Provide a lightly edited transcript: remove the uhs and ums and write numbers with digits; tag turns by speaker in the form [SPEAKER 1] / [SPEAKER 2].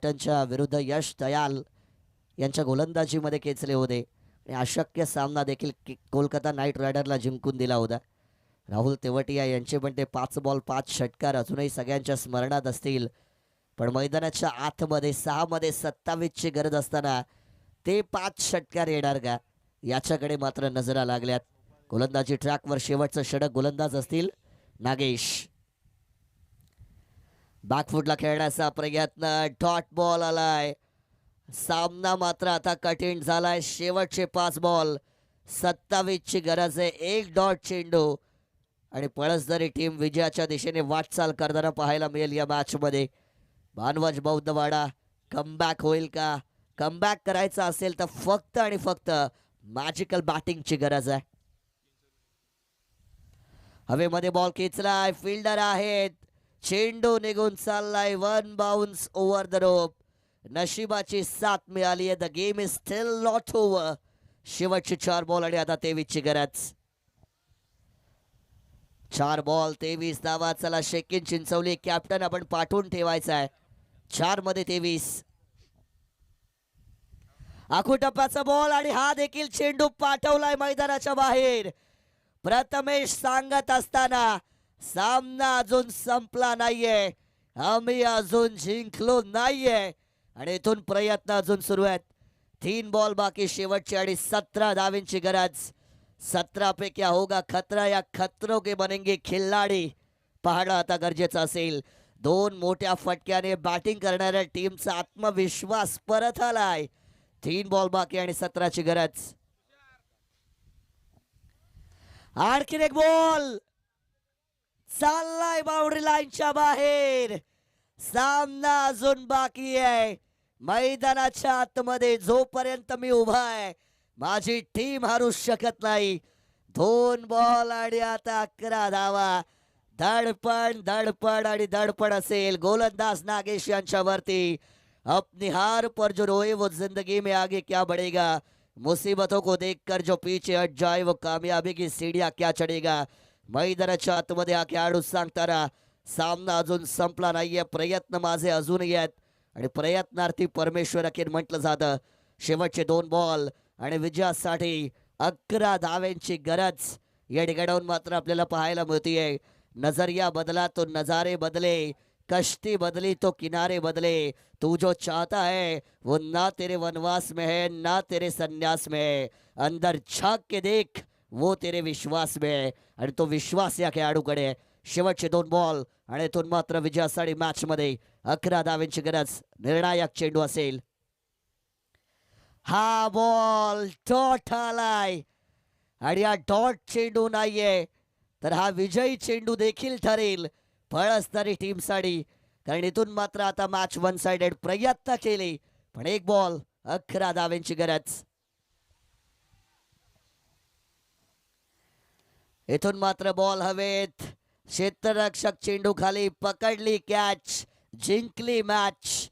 [SPEAKER 1] कॅप्टनच्या विरुद्ध यश दयाल यांच्या गोलंदाजीमध्ये खेचले होते आणि अशक्य सामना देखील कोलकाता नाईट रायडरला जिंकून दिला होता. राहुल तेवटिया यांचे पण ते 5 बॉल 5 षटकार अजूनही सगळ्यांच्या स्मरणात असतील. पण मैदानाच्या आतमध्ये 6 मध्ये 27ची गरज असताना ते 5 षटकार येणार का याच्याकडे मात्र नजरा लागल्यात. गोलंदाजी ट्रॅकवर शेवटचं षटक गोलंदाज असतील नागेश. बॅकफुटला खेळण्याचा प्रयत्न, डॉट बॉल आलाय. सामना मात्र आता कठीण झालाय. शेवटचे 5 बॉल 27ची गरज आहे. 1 डॉट चेंडू आणि पळसदरी टीम विजयाच्या दिशेने वाटचाल करताना पाहायला मिळेल या मॅचमध्ये. भानवज बौद्धवाडा कमबॅक होईल का? कमबॅक करायचा असेल तर फक्त आणि फक्त मॅजिकल बॅटिंगची गरज आहे. हवेमध्ये बॉल खेचलाय, फिल्डर आहेत, चेंडू निघून चाललाय. 1 बाउन्स ओव्हर द रोप. नशिबाची साथ मिळाली आहे. The game is still not over. शेवटचे 4 बॉल आणि आता 23ची गरज. 4 बॉल 23 धावा. चला शेकिन चिंचवली कॅप्टन आपण पाठवून ठेवायचा आहे. 4 मध्ये 23. आखूटप्पाचा बॉल आणि हा देखील चेंडू पाठवलाय मैदानाच्या बाहेर. प्रथमेश सांगत असताना सामना अजून संपला नाहीये, आम्ही अजून जिंकलो नाहीये आणि इथून प्रयत्न अजून सुरू आहेत. 3 बॉल बाकी शेवटचे आणि 17 धावेंची गरज. 17 पे क्या होगा खतरा या खतरों के बनेंगे खिल्लाडी पाहणं आता गरजेचं असेल. 2 मोठ्या फटक्याने बॅटिंग करणाऱ्या टीमचा आत्मविश्वास परत आलाय. 3 बॉल बाकी आणि 17ची गरज. आणखीन एक बॉल चाललाय बाउंड्री लाईनच्या बाहेर. सामना अजून बाकी आहे. मैदानाच्या आतमध्ये जोपर्यंत मी उभा आहे माझी टीम हरू शकत नाही. 2 बॉल आणि आता 11 धावा. धडपड धडपड आणि धडपड असेल गोलंदाज नागेश यांच्यावरती. अपनी हार पर जो रोए वो जिंदगी में आगे क्या बढ़ेगा, मुसीबतों को देखकर जो पीछे हट जाए वो कामयाबी की सीढ़ियां क्या चढेगा. मैदानाच्या आतमध्ये हा खेळाडू सांगताना सामना अजून संपला नाहीये. प्रयत्न माझे अजूनही आहेत आणि प्रयत्नार्थी परमेश्वर अखेर म्हटलं जातं. शेवटचे 2 बॉल आणि विजयासाठी 11 धावेंची गरज या ठिकाणाहून मात्र आपल्याला पाहायला मिळतीये. नजरिया बदला तो नजारे बदले, कश्ती बदली तो किनारे बदले. तू जो चाहता है वो ना तेरे वनवास में है ना तेरे संन्यास में है, अंदर झांक के देख वो तेरे विश्वास में है. आणि तो विश्वास या खेळाडूकडे. शेवटचे 2 बॉल आणि इथून मात्र विजयासाठी मॅचमध्ये 11 धावेंची गरज. निर्णायक चेंडू असेल. हा बॉल डॉट आलाय आणि हा डॉट चेंडू नाहीये तर हा विजयी चेंडू देखील ठरेल पळसदरी टीमसाठी. कारण इथून मात्र आता मॅच 1 साइडेड. प्रयत्न केले पण 1 बॉल 11 धावेंची गरज. इथून मात्र बॉल हवेत. क्षेत्ररक्षक चेंडू खाली पकडली, कॅच, जिंकली मॅच.